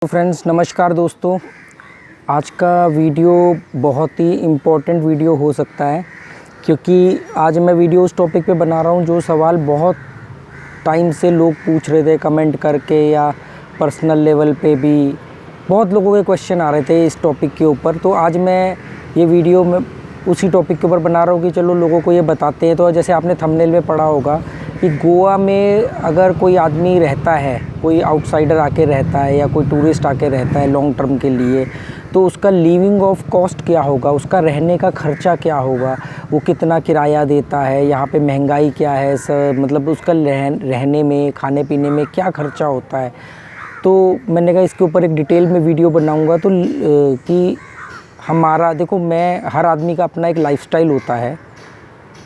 तो फ्रेंड्स नमस्कार दोस्तों, आज का वीडियो बहुत ही इम्पोर्टेंट वीडियो हो सकता है क्योंकि आज मैं वीडियो उस टॉपिक पे बना रहा हूँ जो सवाल बहुत टाइम से लोग पूछ रहे थे कमेंट करके या पर्सनल लेवल पे भी बहुत लोगों के क्वेश्चन आ रहे थे इस टॉपिक के ऊपर। तो आज मैं ये वीडियो में उसी टॉपिक के ऊपर बना रहा हूँ कि चलो लोगों को ये बताते हैं। तो जैसे आपने थंबनेल में पढ़ा होगा कि गोवा में अगर कोई आदमी रहता है, कोई आउटसाइडर आके रहता है या कोई टूरिस्ट आके रहता है लॉन्ग टर्म के लिए, तो उसका लिविंग ऑफ कॉस्ट क्या होगा, उसका रहने का खर्चा क्या होगा, वो कितना किराया देता है, यहाँ पे महंगाई क्या है सर, मतलब उसका रहने में खाने पीने में क्या खर्चा होता है। तो मैंने कहा इसके ऊपर एक डिटेल में वीडियो बनाऊँगा। तो कि हमारा देखो, मैं हर आदमी का अपना एक लाइफस्टाइल होता है,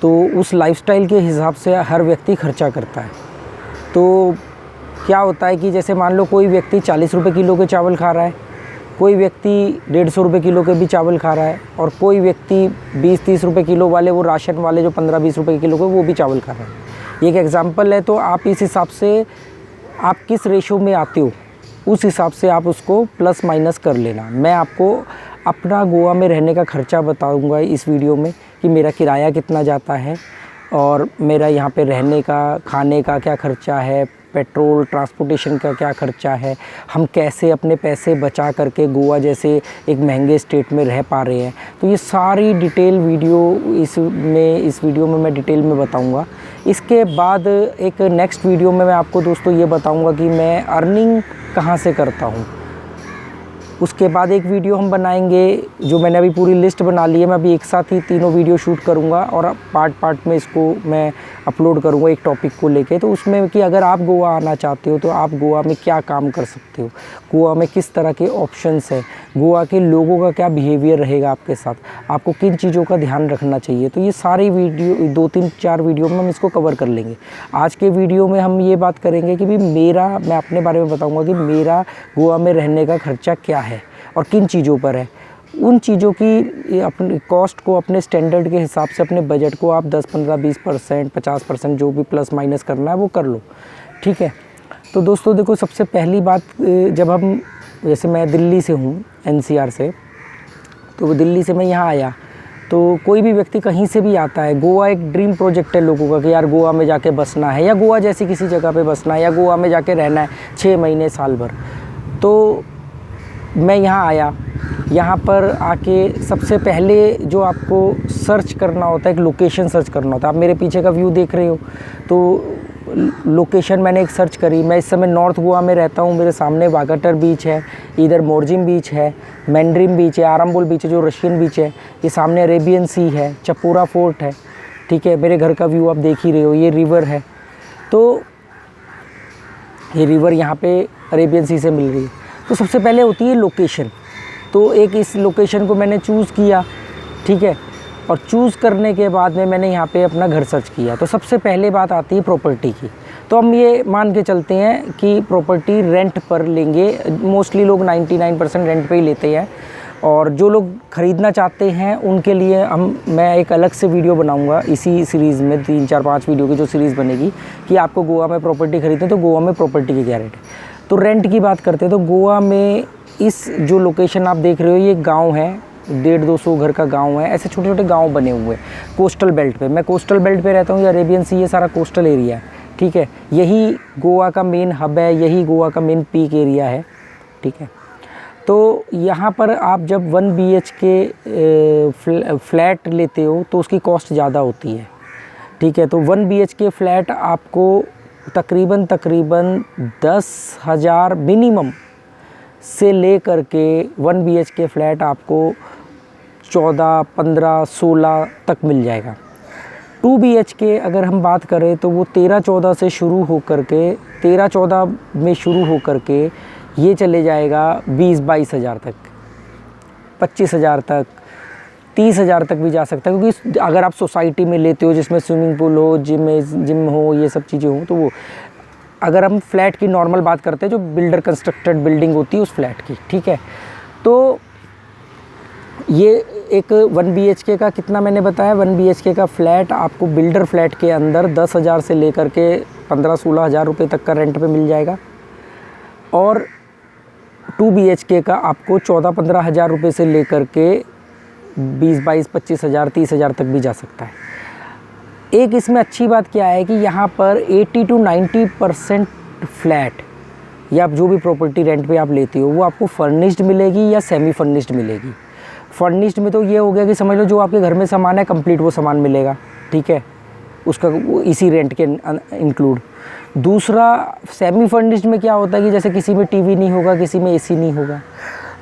तो उस लाइफस्टाइल के हिसाब से हर व्यक्ति खर्चा करता है। तो क्या होता है कि जैसे मान लो कोई व्यक्ति 40 रुपये किलो के चावल खा रहा है, कोई व्यक्ति 150 रुपये किलो के भी चावल खा रहा है, और कोई व्यक्ति 20-30 रुपये किलो वाले, वो राशन वाले जो 15-20 रुपये किलो के, वो भी चावल खा रहा है। ये एक एग्जांपल है। तो आप इस हिसाब से आप किस रेशो में आते हो उस हिसाब से आप उसको प्लस माइनस कर लेना। मैं आपको अपना गोवा में रहने का खर्चा बताऊंगा इस वीडियो में कि मेरा किराया कितना जाता है और मेरा यहाँ पे रहने का, खाने का क्या खर्चा है, पेट्रोल ट्रांसपोर्टेशन का क्या खर्चा है, हम कैसे अपने पैसे बचा करके गोवा जैसे एक महंगे स्टेट में रह पा रहे हैं। तो ये सारी डिटेल वीडियो इस वीडियो में मैं डिटेल में बताऊंगा। इसके बाद एक नेक्स्ट वीडियो में मैं आपको दोस्तों ये बताऊंगा कि मैं अर्निंग कहाँ से करता हूँ। उसके बाद एक वीडियो हम बनाएंगे जो मैंने अभी पूरी लिस्ट बना ली है। मैं अभी एक साथ ही तीनों वीडियो शूट करूंगा और पार्ट में इसको मैं अपलोड करूंगा एक टॉपिक को लेके। तो उसमें कि अगर आप गोवा आना चाहते हो तो आप गोवा में क्या काम कर सकते हो, गोवा में किस तरह के ऑप्शंस हैं, गोवा के लोगों का क्या बिहेवियर रहेगा आपके साथ, आपको किन चीज़ों का ध्यान रखना चाहिए। तो ये सारी वीडियो 2-3-4 वीडियो में हम इसको कवर कर लेंगे। आज के वीडियो में हम ये बात करेंगे कि मैं अपने बारे में बताऊँगा कि मेरा गोवा में रहने का खर्चा क्या है और किन चीज़ों पर है। उन चीज़ों की अपने कॉस्ट को अपने स्टैंडर्ड के हिसाब से, अपने बजट को आप 10-15-20% 50% जो भी प्लस माइनस करना है वो कर लो, ठीक है। तो दोस्तों देखो, सबसे पहली बात, जब हम, जैसे मैं दिल्ली से हूँ, NCR से, तो दिल्ली से मैं यहाँ आया, तो कोई भी व्यक्ति कहीं से भी आता है, गोवा एक ड्रीम प्रोजेक्ट है लोगों का कि यार गोवा में जाके बसना है या गोवा जैसी किसी जगह पे बसना है या गोवा में जाके रहना है 6 महीने साल भर। तो मैं यहाँ आया, यहाँ पर आके सबसे पहले जो आपको सर्च करना होता है, एक लोकेशन सर्च करना होता है। आप मेरे पीछे का व्यू देख रहे हो, तो लोकेशन मैंने एक सर्च करी। मैं इस समय नॉर्थ गोवा में रहता हूँ। मेरे सामने वागाटर बीच है, इधर मोरजिम बीच है, मैंड्रिम बीच है, आरंबोल बीच है जो रशियन बीच है, ये सामने अरेबियन सी है, चपूरा फोर्ट है, ठीक है। मेरे घर का व्यू आप देख ही रहे हो, ये रिवर है। तो ये रिवर यहाँ पे अरेबियन सी से मिल रही है। तो सबसे पहले होती है लोकेशन। तो एक इस लोकेशन को मैंने चूज़ किया, ठीक है, और चूज़ करने के बाद में मैंने यहाँ पे अपना घर सर्च किया। तो सबसे पहले बात आती है प्रॉपर्टी की। तो हम ये मान के चलते हैं कि प्रॉपर्टी रेंट पर लेंगे। मोस्टली लोग 99% रेंट पे ही लेते हैं, और जो लोग ख़रीदना चाहते हैं उनके लिए मैं एक अलग से वीडियो बनाऊंगा इसी सीरीज़ में, 3-4-5 वीडियो की जो सीरीज़ बनेगी कि आपको गोवा में प्रॉपर्टी खरीदनी है तो गोवा में प्रॉपर्टी की क्या रेट है। तो रेंट की बात करते हैं तो गोवा में इस जो लोकेशन आप देख रहे हो, ये गांव है, 150-200 घर का गांव है। ऐसे छोटे छोटे गांव बने हुए हैं कोस्टल बेल्ट पे। मैं कोस्टल बेल्ट पे रहता हूँ, ये अरेबियन सी, ये सारा कोस्टल एरिया है, ठीक है। यही गोवा का मेन हब है, यही गोवा का मेन पीक एरिया है, ठीक है। तो यहाँ पर आप जब 1 BHK फ्लैट लेते हो तो उसकी कॉस्ट ज़्यादा होती है, ठीक है। तो 1 BHK फ्लैट आपको तकरीबन 10,000 मिनिमम से ले करके 1 BHK फ्लैट आपको 14, 15, 16 तक मिल जाएगा। 2 BHK अगर हम बात करें तो वो 13-14 से शुरू हो करके, 13-14 में शुरू हो करके ये चले जाएगा 20-22 हज़ार तक, 25 हज़ार तक, 30 हज़ार तक भी जा सकता है। क्योंकि अगर आप सोसाइटी में लेते हो जिसमें स्विमिंग पूल हो, जिम हो, ये सब चीज़ें हो, तो वो, अगर हम फ्लैट की नॉर्मल बात करते हैं जो बिल्डर कंस्ट्रक्टेड बिल्डिंग होती है उस फ्लैट की, ठीक है। तो ये एक 1 BHK का कितना मैंने बताया, 1 BHK का फ्लैट आपको बिल्डर फ्लैट के अंदर 10,000 से लेकर के 15-16 हज़ार रुपये तक का रेंट पे मिल जाएगा। और 2 BHK का आपको 14-15 हज़ार रुपये से लेकर के 20-22-25 हज़ार 30 हज़ार तक भी जा सकता है। एक इसमें अच्छी बात क्या है कि यहाँ पर 80 to 90% फ्लैट या जो भी प्रॉपर्टी रेंट पे आप लेते हो वो आपको फर्निश्ड मिलेगी या सेमी फर्निश्ड मिलेगी। फर्निश्ड में तो ये हो गया कि समझ लो जो आपके घर में सामान है कंप्लीट वो सामान मिलेगा, ठीक है, उसका इसी रेंट के इंक्लूड। दूसरा सेमी फर्निश्ड में क्या होता है कि जैसे किसी में टीवी नहीं होगा, किसी में एसी नहीं होगा,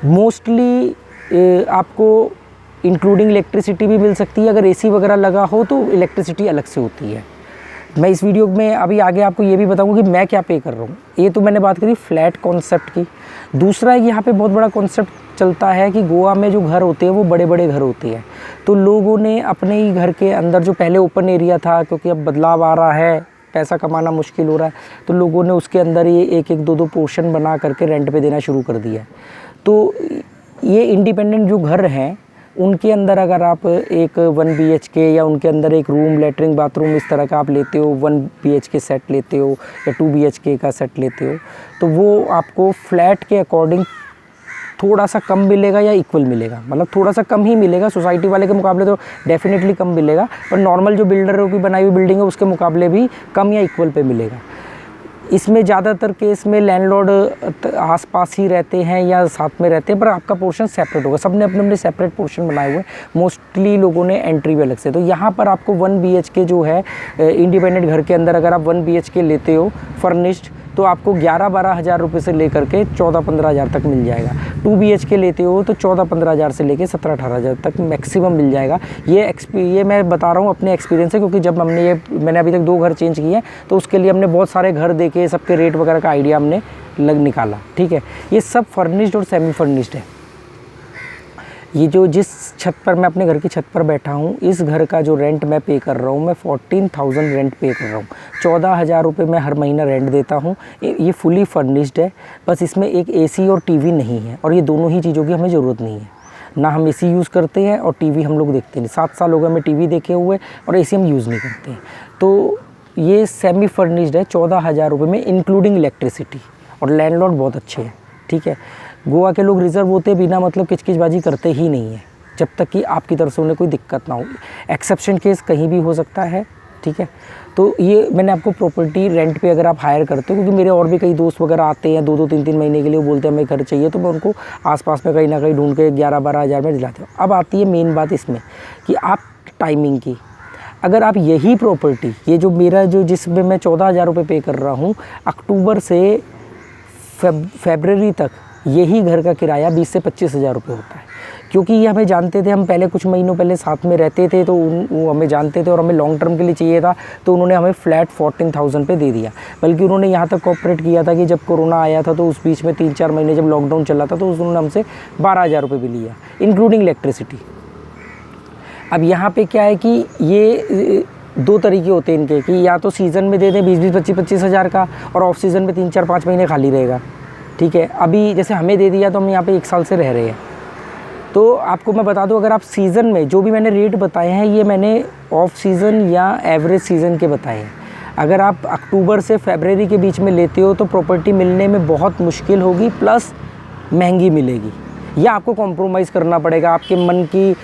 मोस्टली आपको इंक्लूडिंग इलेक्ट्रिसिटी भी मिल सकती है। अगर एसी वगैरह लगा हो तो इलेक्ट्रिसिटी अलग से होती है। मैं इस वीडियो में अभी आगे आपको ये भी बताऊंगा कि मैं क्या पे कर रहा हूँ। ये तो मैंने बात करी फ्लैट कॉन्सेप्ट की। दूसरा यहाँ पे बहुत बड़ा कॉन्सेप्ट चलता है कि गोवा में जो घर होते हैं वो बड़े बड़े घर होते हैं, तो लोगों ने अपने ही घर के अंदर जो पहले ओपन एरिया था, क्योंकि अब बदलाव आ रहा है, पैसा कमाना मुश्किल हो रहा है, तो लोगों ने उसके अंदर ये एक एक दो दो पोर्शन बना करके रेंट पे देना शुरू कर दिया है। तो ये इंडिपेंडेंट जो घर हैं उनके अंदर अगर आप एक 1 BHK या उनके अंदर एक रूम, लेटरिन, बाथरूम इस तरह का आप लेते हो, 1 BHK सेट लेते हो या 2 BHK का सेट लेते हो, तो वो आपको फ्लैट के अकॉर्डिंग थोड़ा सा कम मिलेगा या इक्वल मिलेगा। मतलब थोड़ा सा कम ही मिलेगा, सोसाइटी वाले के मुकाबले तो डेफिनेटली कम मिलेगा, पर नॉर्मल जो बिल्डरों की बनाई हुई बिल्डिंग है उसके मुकाबले भी कम या इक्वल पे मिलेगा। इसमें ज़्यादातर केस में लैंडलॉर्ड आसपास ही रहते हैं या साथ में रहते हैं, पर आपका पोर्शन सेपरेट होगा। सब ने अपने अपने सेपरेट पोर्शन बनाए हुए हैं, मोस्टली लोगों ने एंट्री भी अलग से। तो यहाँ पर आपको 1 BHK जो है इंडिपेंडेंट घर के अंदर अगर आप 1 BHK लेते हो फर्निश्ड, तो आपको 11-12 हज़ार रुपये से लेकर के 14-15 हज़ार तक मिल जाएगा। 2 BHK लेते हो तो 14-15 हज़ार से लेकर 17-18 हज़ार तक मैक्सिमम मिल जाएगा। ये मैं बता रहा हूँ अपने एक्सपीरियंस से, क्योंकि जब मैंने अभी तक 2 घर चेंज किए हैं, तो उसके लिए हमने बहुत सारे घर देखे, सबके रेट वगैरह का आइडिया हमने निकाला, ठीक है। ये सब फर्निश्ड और सेमी फर्निश्ड है। ये जो जिस छत पर मैं अपने घर की छत पर बैठा हूँ, इस घर का जो रेंट मैं पे कर रहा हूँ, मैं 14,000 रेंट पे कर रहा हूँ। 14 हज़ार रुपये मैं हर महीना रेंट देता हूँ। ये फुली फर्निश्ड है, बस इसमें एक एसी और टीवी नहीं है, और ये दोनों ही चीज़ों की हमें ज़रूरत नहीं है। ना हम एसी यूज़ करते हैं और टीवी हम लोग देखते नहीं। 7 साल हो गए हमें टीवी देखे हुए, और एसी हम यूज़ नहीं करते हैं। तो ये सेमी फर्निश्ड है 14 हज़ार रुपये में इंक्लूडिंग इलेक्ट्रिसिटी, और लैंडलॉर्ड बहुत अच्छे हैं, ठीक है। गोवा के लोग रिज़र्व होते बिना मतलब किचकिचबाजी करते ही नहीं है, जब तक कि आपकी तरफ से उन्हें कोई दिक्कत ना हो। एक्सेप्शन केस कहीं भी हो सकता है, ठीक है। तो ये मैंने आपको प्रॉपर्टी रेंट पे अगर आप हायर करते हो, क्योंकि मेरे और भी कई दोस्त वगैरह आते हैं 2-2 3-3 महीने के लिए, वो बोलते हैं हमें घर चाहिए, तो मैं उनको आसपास में कहीं ना कहीं ढूंढ के 11-12 हज़ार में दिलाते हूँ। अब आती है मेन बात इसमें कि आप टाइमिंग की। अगर आप यही प्रॉपर्टी, ये जो मेरा जिसमें मैं 14 हज़ार रुपये पे कर रहा हूँ, अक्टूबर से फरवरी तक यही घर का किराया 20 से 25 हज़ार रुपये होता है। क्योंकि ये हमें जानते थे, हम पहले कुछ महीनों पहले साथ में रहते थे, तो वो हमें जानते थे और हमें लॉन्ग टर्म के लिए चाहिए था, तो उन्होंने हमें फ्लैट 14,000 पे दे दिया। बल्कि उन्होंने यहाँ तक कोऑपरेट किया था कि जब कोरोना आया था, तो उस बीच में 3-4 महीने जब लॉकडाउन चला था, तो उन्होंने हमसे 12 हज़ार रुपये भी लिया, इंक्लूडिंग इलेक्ट्रिसिटी। अब यहाँ पे क्या है कि ये 2 तरीके होते हैं इनके, कि या तो सीज़न में दे दें 20-20, 25-25 हज़ार का, और ऑफ सीज़न में 3-4-5 महीने खाली रहेगा, ठीक है। अभी जैसे हमें दे दिया तो हम यहाँ पे 1 साल से रह रहे हैं। तो आपको मैं बता दूं, अगर आप सीज़न में जो भी मैंने रेट बताए हैं, ये मैंने ऑफ सीज़न या एवरेज सीज़न के बताए हैं। अगर आप अक्टूबर से फरवरी के बीच में लेते हो तो प्रॉपर्टी मिलने में बहुत मुश्किल होगी, प्लस महंगी मिलेगी, या आपको कॉम्प्रोमाइज़ करना पड़ेगा। आपके मन की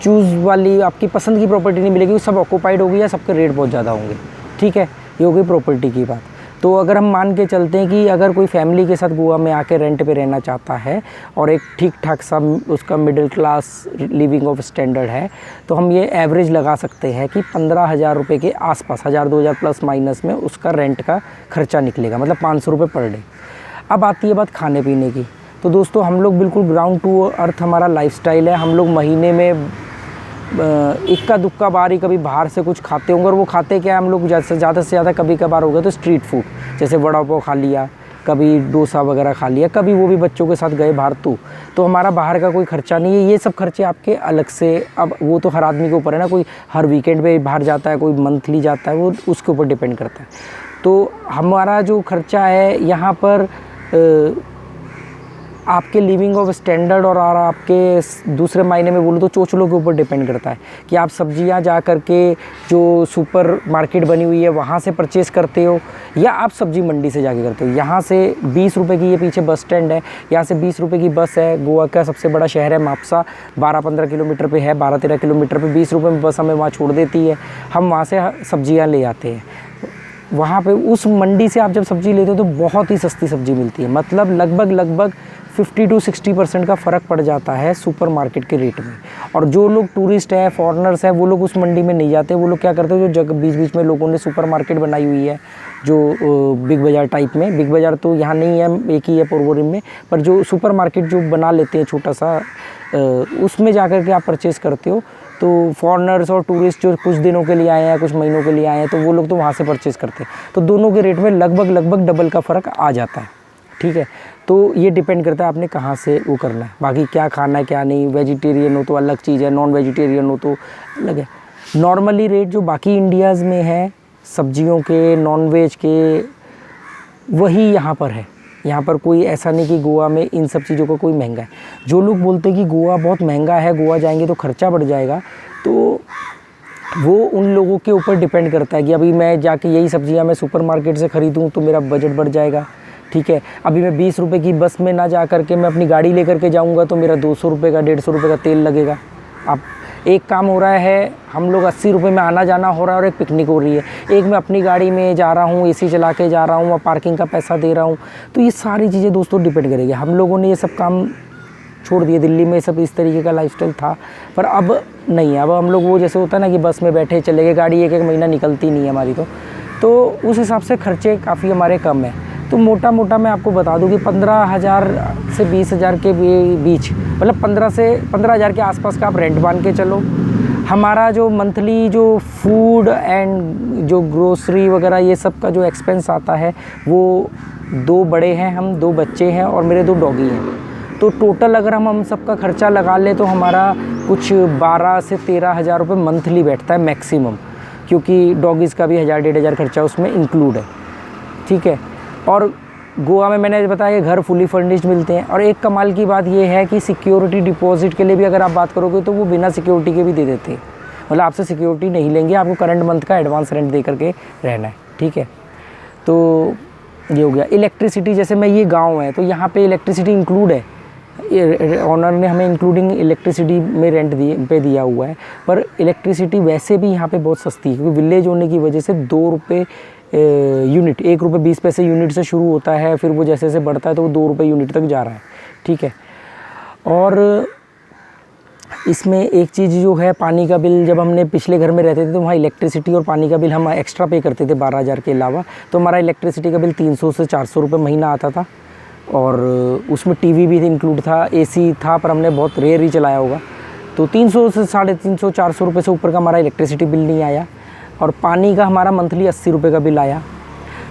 चूज़ वाली, आपकी पसंद की प्रॉपर्टी नहीं मिलेगी, सब ऑक्यूपाइड होगी या सबके रेट बहुत ज़्यादा होंगे, ठीक है। ये हो गई प्रॉपर्टी की बात। तो अगर हम मान के चलते हैं कि अगर कोई फैमिली के साथ गोवा में आके रेंट पे रहना चाहता है और एक ठीक ठाक सा उसका middle class living of standard है, तो हम ये एवरेज लगा सकते हैं कि 15 हज़ार रुपये के आसपास, 1000-2000 प्लस माइनस में उसका रेंट का खर्चा निकलेगा, मतलब 500 रुपये पर डे। अब आती है बात खाने पीने की। तो दोस्तों, हम लोग बिल्कुल ग्राउंड टू अर्थ हमारा लाइफस्टाइल है। हम लोग महीने में इक्का दुक्का बार ही कभी बाहर से कुछ खाते होंगे, और वो खाते क्या है, हम लोग ज़्यादा से ज़्यादा कभी कभार हो गया तो स्ट्रीट फूड, जैसे वड़ा पाव खा लिया, कभी डोसा वगैरह खा लिया, कभी वो भी बच्चों के साथ गए बाहर, तो हमारा बाहर का कोई खर्चा नहीं है। ये सब खर्चे आपके अलग से, अब वो तो हर आदमी के ऊपर है ना, कोई हर वीकेंड पे बाहर जाता है, कोई मंथली जाता है, वो उसके ऊपर डिपेंड करता है। तो हमारा जो खर्चा है यहाँ पर आपके लिविंग ऑफ स्टैंडर्ड और आपके दूसरे मायने में बोलूँ तो चोचलों के ऊपर डिपेंड करता है कि आप सब्जियां जा कर के जो सुपर मार्केट बनी हुई है वहाँ से परचेज़ करते हो या आप सब्जी मंडी से जाके करते हो। यहाँ से 20 रुपये की, ये पीछे बस स्टैंड है, यहाँ से 20 रुपये की बस है। गोवा का सबसे बड़ा शहर है माप्सा, 12-15 किलोमीटर पे है, 12-13 किलोमीटर पे 20 रुपये में बस हमें वहाँ छोड़ देती है। हम वहाँ से सब्जियाँ ले आते हैं। वहाँ पे उस मंडी से आप जब सब्ज़ी लेते हो तो बहुत ही सस्ती सब्ज़ी मिलती है, मतलब लगभग 50 to 60% का फ़र्क पड़ जाता है सुपर मार्केट के रेट में। और जो लोग टूरिस्ट हैं, फॉरेनर्स हैं, वो लोग उस मंडी में नहीं जाते। वो लोग क्या करते हैं, जो जगह बीच बीच में लोगों ने सुपर मार्केट बनाई हुई है जो बिग बाज़ार टाइप में, बिग बाज़ार तो यहाँ नहीं है, एक ही है पोरवोरिम में, पर जो सुपर मार्केट जो बना लेते हैं छोटा सा, उसमें जा कर के आप परचेज़ करते हो। तो फॉरेनर्स और टूरिस्ट जो कुछ दिनों के लिए आए हैं, कुछ महीनों के लिए आए हैं, तो वो लोग तो वहाँ से परचेज़ करते हैं। तो दोनों के रेट में लगभग डबल का फ़र्क आ जाता है, ठीक है। तो ये डिपेंड करता है आपने कहाँ से वो करना है। बाकी क्या खाना है क्या नहीं, वेजिटेरियन हो तो अलग चीज़ है, नॉन वेजिटेरियन हो तो अलग है। नॉर्मली रेट जो बाकी इंडियाज़ में है सब्जियों के, नॉन वेज के, वही यहाँ पर है। यहाँ पर कोई ऐसा नहीं कि गोवा में इन सब चीज़ों का कोई महंगा है। जो लोग बोलते हैं कि गोवा बहुत महंगा है, गोवा जाएंगे तो खर्चा बढ़ जाएगा, तो वो उन लोगों के ऊपर डिपेंड करता है कि अभी मैं जाके यही सब्जियाँ मैं सुपर मार्केट से ख़रीदूँ तो मेरा बजट बढ़ जाएगा, ठीक है। अभी मैं 20 रुपये की बस में ना जा करके मैं अपनी गाड़ी लेकर के जाऊँगा तो मेरा 200 रुपये का, 150 रुपये का तेल लगेगा। अब एक काम हो रहा है, हम लोग 80 रुपये में आना जाना हो रहा है और एक पिकनिक हो रही है। एक मैं अपनी गाड़ी में जा रहा हूँ, एसी चला के जा रहा हूँ और पार्किंग का पैसा दे रहा हूँ। तो ये सारी चीज़ें दोस्तों डिपेंड करेगी। हम लोगों ने ये सब काम छोड़ दिए, दिल्ली में सब इस तरीके का लाइफस्टाइल था, पर अब नहीं है। अब हम लोग वो जैसे होता है ना कि बस में बैठे चले गए, गाड़ी एक महीना निकलती नहीं है हमारी, तो उस हिसाब से खर्चे काफ़ी हमारे कम हैं। तो मोटा मैं आपको बता दूं कि 15,000 से 20,000 के बीच, मतलब 15,000 के आसपास का आप रेंट मान के चलो। हमारा जो मंथली जो फूड एंड जो ग्रोसरी वगैरह ये सब का जो एक्सपेंस आता है, वो 2 बड़े हैं, हम 2 बच्चे हैं और मेरे 2 डॉगी हैं। तो टोटल अगर हम सबका खर्चा लगा लें तो हमारा कुछ 12 से 13,000 रुपये मंथली बैठता है मैक्सिमम, क्योंकि डॉगीज़ का भी 1,000-1,500 खर्चा उसमें इंक्लूड है, ठीक है। और गोवा में मैंने बताया घर फुली फर्निश्ड मिलते हैं। और एक कमाल की बात ये है कि सिक्योरिटी डिपॉजिट के लिए भी अगर आप बात करोगे तो वो बिना सिक्योरिटी के भी दे देते हैं, मतलब आपसे सिक्योरिटी नहीं लेंगे, आपको करंट मंथ का एडवांस रेंट दे करके रहना है, ठीक है। तो ये हो गया। इलेक्ट्रिसिटी, जैसे मैं ये गाँव है तो यहाँ पे इलेक्ट्रिसिटी इंक्लूड है, ऑनर ने हमें इंक्लूडिंग इलेक्ट्रिसिटी में रेंट पे दिया हुआ है। पर इलेक्ट्रिसिटी वैसे भी यहाँ पे बहुत सस्ती है, क्योंकि विलेज होने की वजह से 2 रुपये यूनिट, 1 रुपये 20 पैसे यूनिट से शुरू होता है, फिर वो जैसे जैसे बढ़ता है तो वो 2 रुपये यूनिट तक जा रहा है, ठीक है। और इसमें एक चीज़ जो है, पानी का बिल, जब हमने पिछले घर में रहते थे तो वहाँ इलेक्ट्रिसिटी और पानी का बिल हम एक्स्ट्रा पे करते थे 12,000 के अलावा। तो हमारा इलेक्ट्रिसिटी का बिल 300 से 400 रुपये महीना आता था। और उसमें टीवी भी इंक्लूड था, एसी था, पर हमने बहुत रेयर ही चलाया होगा। तो 300 से 350 400 रुपये से ऊपर का हमारा इलेक्ट्रिसिटी बिल नहीं आया। और पानी का हमारा मंथली 80 रुपये का बिल आया।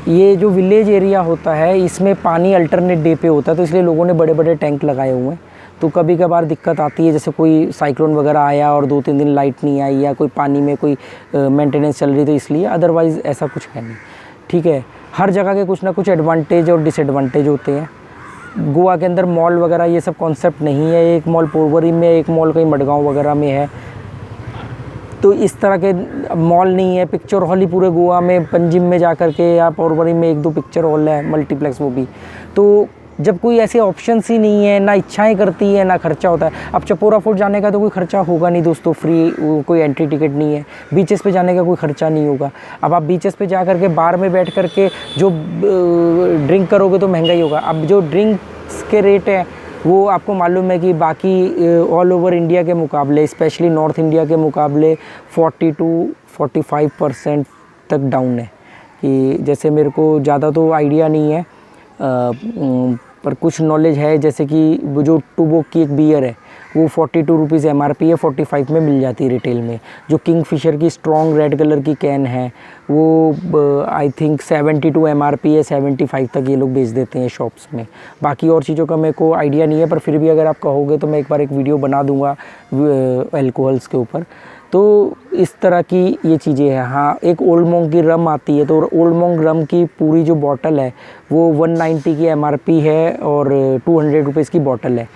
ये जो विलेज एरिया होता है इसमें पानी अल्टरनेट डे पे होता है, तो इसलिए लोगों ने बड़े बड़े टैंक लगाए हुए हैं। तो कभी कभार दिक्कत आती है, जैसे कोई साइक्लोन वगैरह आया और 2-3 दिन लाइट नहीं आई या कोई पानी में कोई मेंटेनेंस चल रही, तो इसलिए, अदरवाइज़ ऐसा कुछ है नहीं, ठीक है। हर जगह के कुछ ना कुछ एडवांटेज और डिसएडवांटेज होते हैं। गोवा के अंदर मॉल वगैरह ये सब कॉन्सेप्ट नहीं है। एक मॉल पोरवोरिम में, एक मॉल कहीं मडगांव वगैरह में है, तो इस तरह के मॉल नहीं है। पिक्चर हॉल ही पूरे गोवा में, पंजिम में जा कर के या पोरवोरिम में 1-2 पिक्चर हॉल है, मल्टीप्लेक्स, वो भी। तो जब कोई ऐसे ऑप्शंस ही नहीं है, ना इच्छाएं करती है, ना खर्चा होता है। अब चपोरा फोर्ट जाने का तो कोई खर्चा होगा नहीं दोस्तों, फ्री, कोई एंट्री टिकट नहीं है। बीचेस पे जाने का कोई खर्चा नहीं होगा। अब आप बीचेस पे जा कर के बार में बैठ कर के जो ड्रिंक करोगे तो महंगा ही होगा। अब जो ड्रिंक्स के रेट हैं वो आपको मालूम है कि बाकी ऑल ओवर इंडिया के मुकाबले, स्पेशली नॉर्थ इंडिया के मुकाबले 40 to 45% तक डाउन है। कि जैसे मेरे को ज़्यादा तो आइडिया नहीं है, पर कुछ नॉलेज है, जैसे कि वो जो टूबोक की एक बियर है वो 42 रुपीज़ MRP है, 45 में मिल जाती है रिटेल में। जो किंगफिशर की स्ट्रॉन्ग रेड कलर की कैन है वो आई थिंक 72 MRP है, 75 तक ये लोग बेच देते हैं शॉप्स में। बाकी और चीज़ों का मेरे को आइडिया नहीं है, पर फिर भी अगर आप कहोगे तो मैं एक बार एक वीडियो बना दूँगा अल्कोहल्स के ऊपर। तो इस तरह की ये चीज़ें हैं। हाँ, एक ओल्ड मॉन्क की रम आती है, तो ओल्ड मॉन्क रम की पूरी जो बॉटल है वो 190 की MRP है और 200 रुपीज़ की बॉटल है।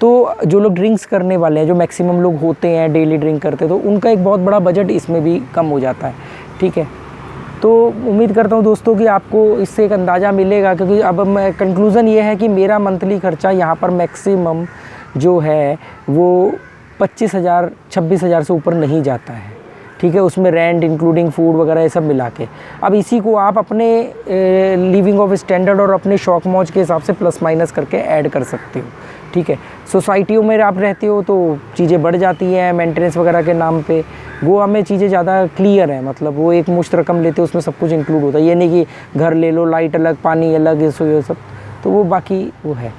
तो जो लोग ड्रिंक्स करने वाले हैं, जो मैक्सिमम लोग होते हैं डेली ड्रिंक करते हैं, तो उनका एक बहुत बड़ा बजट इसमें भी कम हो जाता है। ठीक है, तो उम्मीद करता हूँ दोस्तों कि आपको इससे एक अंदाज़ा मिलेगा, क्योंकि अब मैं कंक्लूज़न ये है कि मेरा मंथली खर्चा यहाँ पर मैक्सिमम जो है वो 25,000 26,000 से ऊपर नहीं जाता है। ठीक है, उसमें रेंट इंक्लूडिंग फूड वगैरह ये सब मिला के। अब इसी को आप अपने लिविंग ऑफ स्टैंडर्ड और अपने शौक मौज के हिसाब से प्लस माइनस करके ऐड कर सकते हो। ठीक है, सोसाइटियों में आप रहते हो तो चीज़ें बढ़ जाती हैं मेंटेनेंस वगैरह के नाम पे। गोवा में चीज़ें ज़्यादा क्लियर हैं, मतलब वो एक मुश्त रकम लेते हो, उसमें सब कुछ इंक्लूड होता है। ये नहीं कि घर ले लो, लाइट अलग, पानी अलग, ये सब, तो वो बाकी वो है।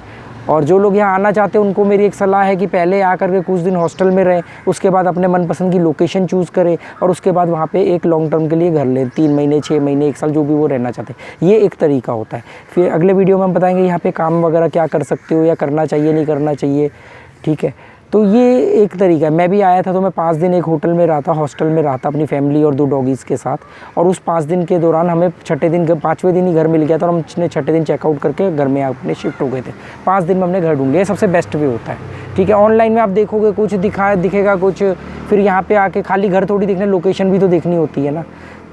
और जो लोग यहाँ आना चाहते हैं उनको मेरी एक सलाह है कि पहले आकर के कुछ दिन हॉस्टल में रहें, उसके बाद अपने मनपसंद की लोकेशन चूज़ करें और उसके बाद वहाँ पे एक लॉन्ग टर्म के लिए घर लें, 3 महीने 6 महीने 1 साल जो भी वो रहना चाहते हैं। ये एक तरीका होता है। फिर अगले वीडियो में हम बताएंगे यहाँ पे काम वगैरह क्या कर सकते हो या करना चाहिए नहीं करना चाहिए। ठीक है, तो ये एक तरीका है। मैं भी आया था तो मैं 5 दिन एक होटल में रहा था, हॉस्टल में रहा था अपनी फैमिली और 2 डॉगीज़ के साथ। और उस 5 दिन के दौरान हमें 5वें दिन ही घर मिल गया था और हमने 6ठे दिन चेकआउट करके घर में अपने शिफ्ट हो गए थे। 5 दिन में हमने घर ढूंढ लिया। सबसे बेस्ट वे होता है। ठीक है, ऑनलाइन में आप देखोगे कुछ दिखेगा कुछ, फिर यहाँ पे आके खाली घर थोड़ी देखने, लोकेशन भी तो देखनी होती है ना।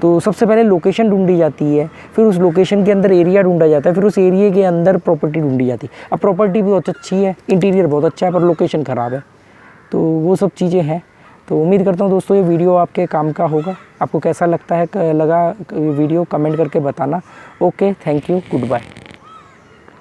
तो सबसे पहले लोकेशन ढूंढी जाती है, फिर उस लोकेशन के अंदर एरिया ढूंढा जाता है, फिर उस एरिया के अंदर प्रॉपर्टी ढूंढी जाती है। अब प्रॉपर्टी भी बहुत अच्छी है, इंटीरियर बहुत अच्छा है, पर लोकेशन ख़राब है, तो वो सब चीज़ें हैं। तो उम्मीद करता हूँ दोस्तों ये वीडियो आपके काम का होगा। आपको कैसा लगता है लगा वीडियो, कमेंट करके बताना। Okay, thank you, good bye.